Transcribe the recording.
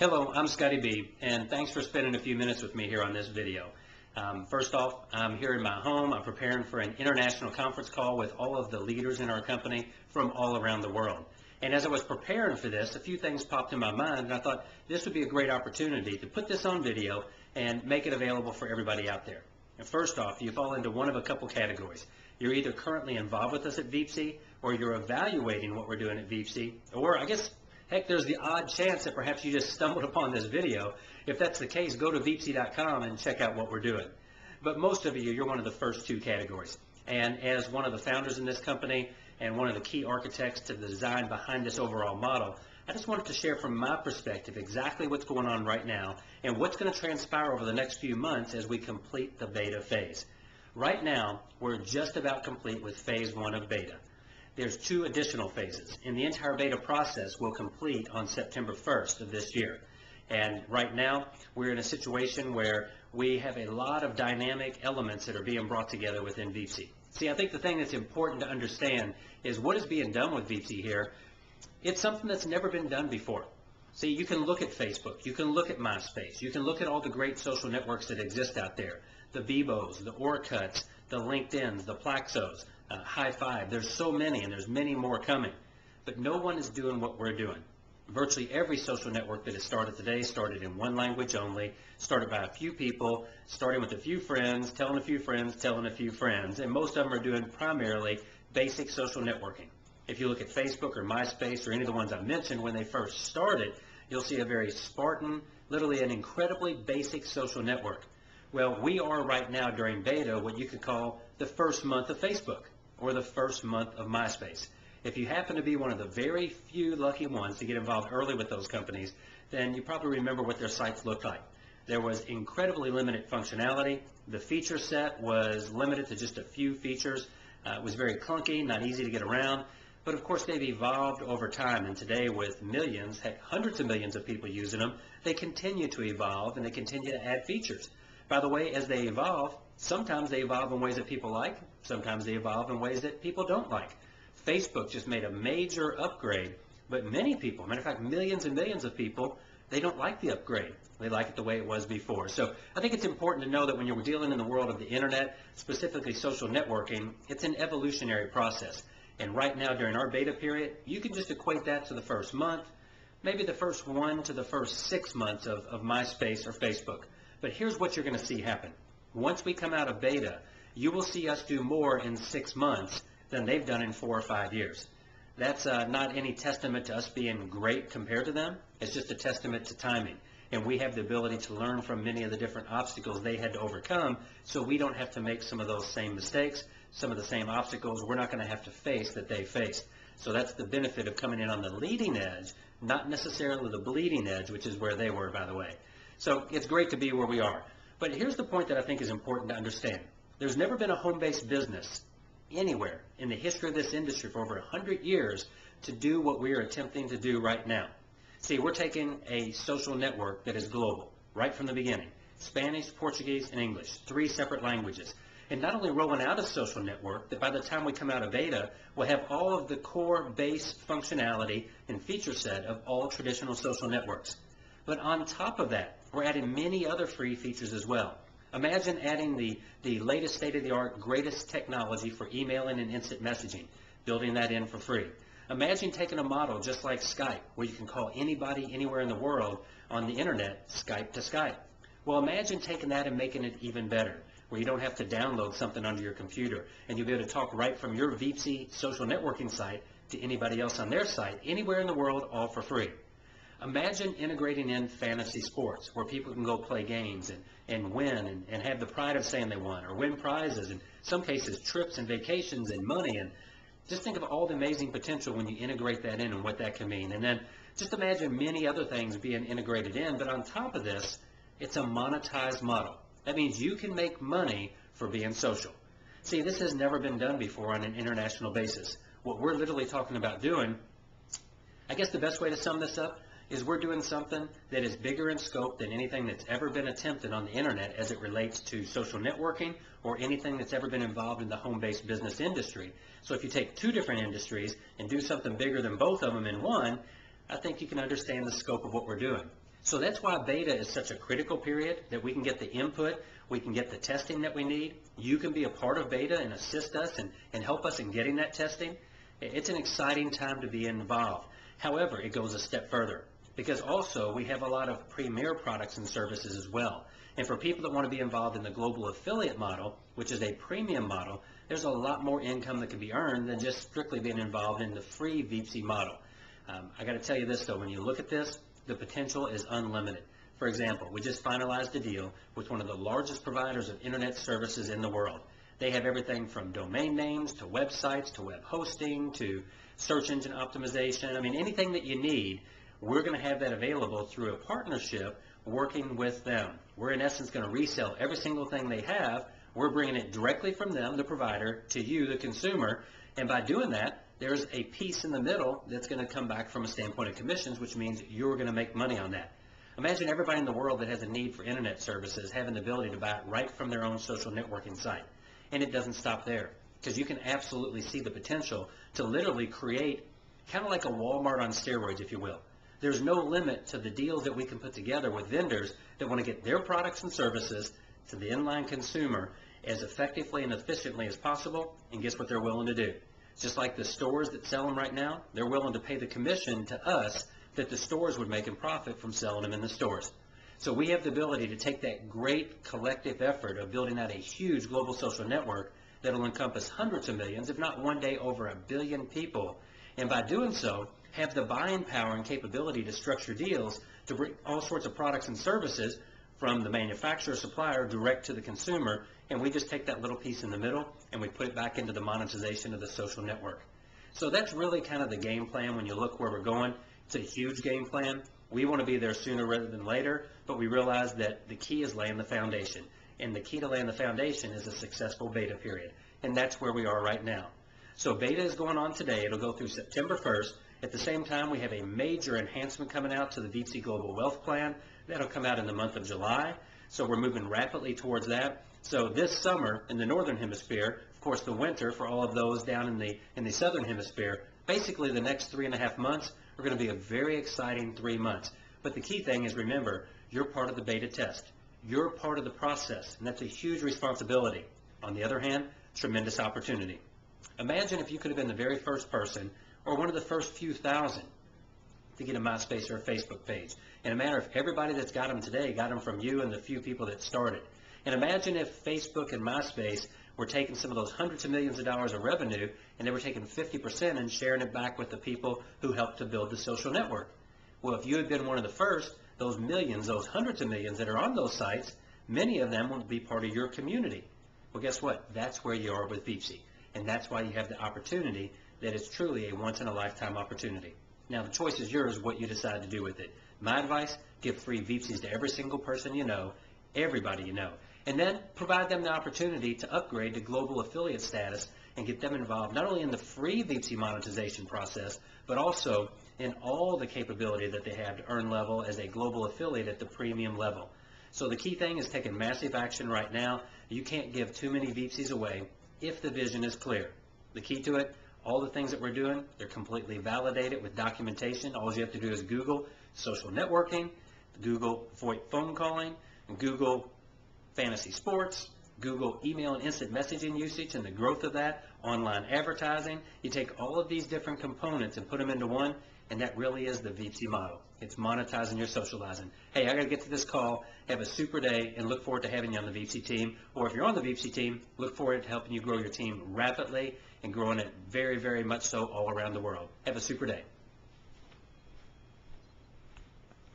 Hello, I'm Scotty B, and thanks for spending a few minutes with me here on this video. First off, I'm here in my home. I'm preparing for an international conference call with all of the leaders in our company from all around the world. And as I was preparing for this, a few things popped in my mind, and I thought this would be a great opportunity to put this on video and make it available for everybody out there. And first off, you fall into one of a couple categories. You're either currently involved with us at ViPZE, or you're evaluating what we're doing at ViPZE, or I guess heck, there's the odd chance that perhaps you just stumbled upon this video. If that's the case, go to ViPZE.com and check out what we're doing. But most of you, you're one of the first two categories. And as one of the founders in this company and one of the key architects to the design behind this overall model, I just wanted to share from my perspective exactly what's going on right now and what's going to transpire over the next few months as we complete the beta phase. Right now, we're just about complete with phase 1 of beta. There's 2 additional phases, and the entire beta process will complete on September 1st of this year. And right now, we're in a situation where we have a lot of dynamic elements that are being brought together within ViPZE. See, I think the thing that's important to understand is what is being done with ViPZE here. It's something that's never been done before. See, you can look at Facebook, you can look at MySpace, you can look at all the great social networks that exist out there, the Bebos, the Orcuts, the LinkedIns, the Plaxos, High Five. There's so many, and there's many more coming. But no one is doing what we're doing. Virtually every social network that has started today started in one language only, started by a few people, starting with a few friends, telling a few friends, telling a few friends, and most of them are doing primarily basic social networking. If you look at Facebook or MySpace or any of the ones I mentioned when they first started, you'll see a very Spartan, literally an incredibly basic social network. Well, we are right now during beta what you could call the first month of Facebook or the first month of MySpace. If you happen to be one of the very few lucky ones to get involved early with those companies, then you probably remember what their sites looked like. There was incredibly limited functionality. The feature set was limited to just a few features. It was very clunky, not easy to get around. But of course they've evolved over time, and today with millions, heck, hundreds of millions of people using them, they continue to evolve and they continue to add features. By the way, as they evolve, sometimes they evolve in ways that people like, sometimes they evolve in ways that people don't like. Facebook just made a major upgrade, but many people, matter of fact, millions and millions of people, they don't like the upgrade. They like it the way it was before. So I think it's important to know that when you're dealing in the world of the internet, specifically social networking, it's an evolutionary process. And right now during our beta period, you can just equate that to the first month, maybe the first 1 to the first 6 months of MySpace or Facebook. But here's what you're going to see happen. Once we come out of beta, you will see us do more in 6 months than they've done in 4 or 5 years. That's not any testament to us being great compared to them. It's just a testament to timing. And we have the ability to learn from many of the different obstacles they had to overcome, so we don't have to make some of those same mistakes, some of the same obstacles we're not going to have to face that they faced. So that's the benefit of coming in on the leading edge, not necessarily the bleeding edge, which is where they were, by the way. So it's great to be where we are. But here's the point that I think is important to understand. There's never been a home-based business anywhere in the history of this industry for over 100 years to do what we are attempting to do right now. See, we're taking a social network that is global, right from the beginning. Spanish, Portuguese, and English, 3 separate languages. And not only rolling out a social network, that by the time we come out of beta, we'll have all of the core base functionality and feature set of all traditional social networks. But on top of that, we're adding many other free features as well. Imagine adding the latest state-of-the-art, greatest technology for emailing and instant messaging, building that in for free. Imagine taking a model just like Skype, where you can call anybody anywhere in the world on the internet, Skype to Skype. Well, imagine taking that and making it even better, where you don't have to download something onto your computer, and you'll be able to talk right from your ViPZE social networking site to anybody else on their site, anywhere in the world, all for free. Imagine integrating in fantasy sports where people can go play games and win and have the pride of saying they won, or win prizes, in some cases trips and vacations and money. And just think of all the amazing potential when you integrate that in and what that can mean. And then just imagine many other things being integrated in, but on top of this, it's a monetized model. That means you can make money for being social. See, this has never been done before on an international basis. What we're literally talking about doing, I guess the best way to sum this up, is we're doing something that is bigger in scope than anything that's ever been attempted on the internet as it relates to social networking or anything that's ever been involved in the home-based business industry. So if you take 2 different industries and do something bigger than both of them in one, I think you can understand the scope of what we're doing. So that's why beta is such a critical period, that we can get the input, we can get the testing that we need. You can be a part of beta and assist us and help us in getting that testing. It's an exciting time to be involved. However, it goes a step further, because also we have a lot of premier products and services as well. And for people that want to be involved in the global affiliate model, which is a premium model, there's a lot more income that can be earned than just strictly being involved in the free ViPZE model. I got to tell you this though, when you look at this, the potential is unlimited. For example, we just finalized a deal with one of the largest providers of internet services in the world. They have everything from domain names to websites to web hosting to search engine optimization. I mean, anything that you need, we're going to have that available through a partnership working with them. We're in essence going to resell every single thing they have. We're bringing it directly from them, the provider, to you, the consumer. And by doing that, there's a piece in the middle that's going to come back from a standpoint of commissions, which means you're going to make money on that. Imagine everybody in the world that has a need for internet services having the ability to buy it right from their own social networking site. And it doesn't stop there, because you can absolutely see the potential to literally create kind of like a Walmart on steroids, if you will. There's no limit to the deals that we can put together with vendors that want to get their products and services to the inline consumer as effectively and efficiently as possible, and guess what they're willing to do? Just like the stores that sell them right now, they're willing to pay the commission to us that the stores would make in profit from selling them in the stores. So we have the ability to take that great collective effort of building out a huge global social network that will encompass hundreds of millions, if not one day over 1 billion people, and by doing so, have the buying power and capability to structure deals to bring all sorts of products and services from the manufacturer supplier direct to the consumer, and we just take that little piece in the middle and we put it back into the monetization of the social network. So that's really kind of the game plan when you look where we're going. It's a huge game plan. We want to be there sooner rather than later, but we realize that the key is laying the foundation. And the key to laying the foundation is a successful beta period. And that's where we are right now. So beta is going on today. It'll go through September 1st. At the same time, we have a major enhancement coming out to the ViPZE Global Wealth Plan. That'll come out in the month of July. So we're moving rapidly towards that. So this summer in the Northern Hemisphere, of course the winter for all of those down in the Southern Hemisphere, basically the next 3.5 months are going to be a very exciting 3 months. But the key thing is, remember, you're part of the beta test. You're part of the process, and that's a huge responsibility. On the other hand, tremendous opportunity. Imagine if you could have been the very first person or one of the first few thousand to get a MySpace or a Facebook page. And a matter of everybody that's got them today got them from you and the few people that started. And imagine if Facebook and MySpace were taking some of those hundreds of millions of dollars of revenue and they were taking 50% and sharing it back with the people who helped to build the social network. Well, if you had been one of the first, those millions, those hundreds of millions that are on those sites, many of them would be part of your community. Well, guess what? That's where you are with ViPZE. And that's why you have the opportunity that is truly a once-in-a-lifetime opportunity. Now, the choice is yours what you decide to do with it. My advice, give free ViPZEs to every single person you know, everybody you know. And then provide them the opportunity to upgrade to global affiliate status and get them involved not only in the free ViPZE monetization process, but also in all the capability that they have to earn level as a global affiliate at the premium level. So the key thing is taking massive action right now. You can't give too many ViPZEs away if the vision is clear. The key to it, all the things that we're doing, they're completely validated with documentation. All you have to do is Google social networking, Google VoIP phone calling, and Google fantasy sports, Google email and instant messaging usage and the growth of that, online advertising. You take all of these different components and put them into one, and that really is the ViPZE model. It's monetizing your socializing. Hey, I got to get to this call. Have a super day, and look forward to having you on the ViPZE team. Or if you're on the ViPZE team, look forward to helping you grow your team rapidly and growing it very, very much so all around the world. Have a super day.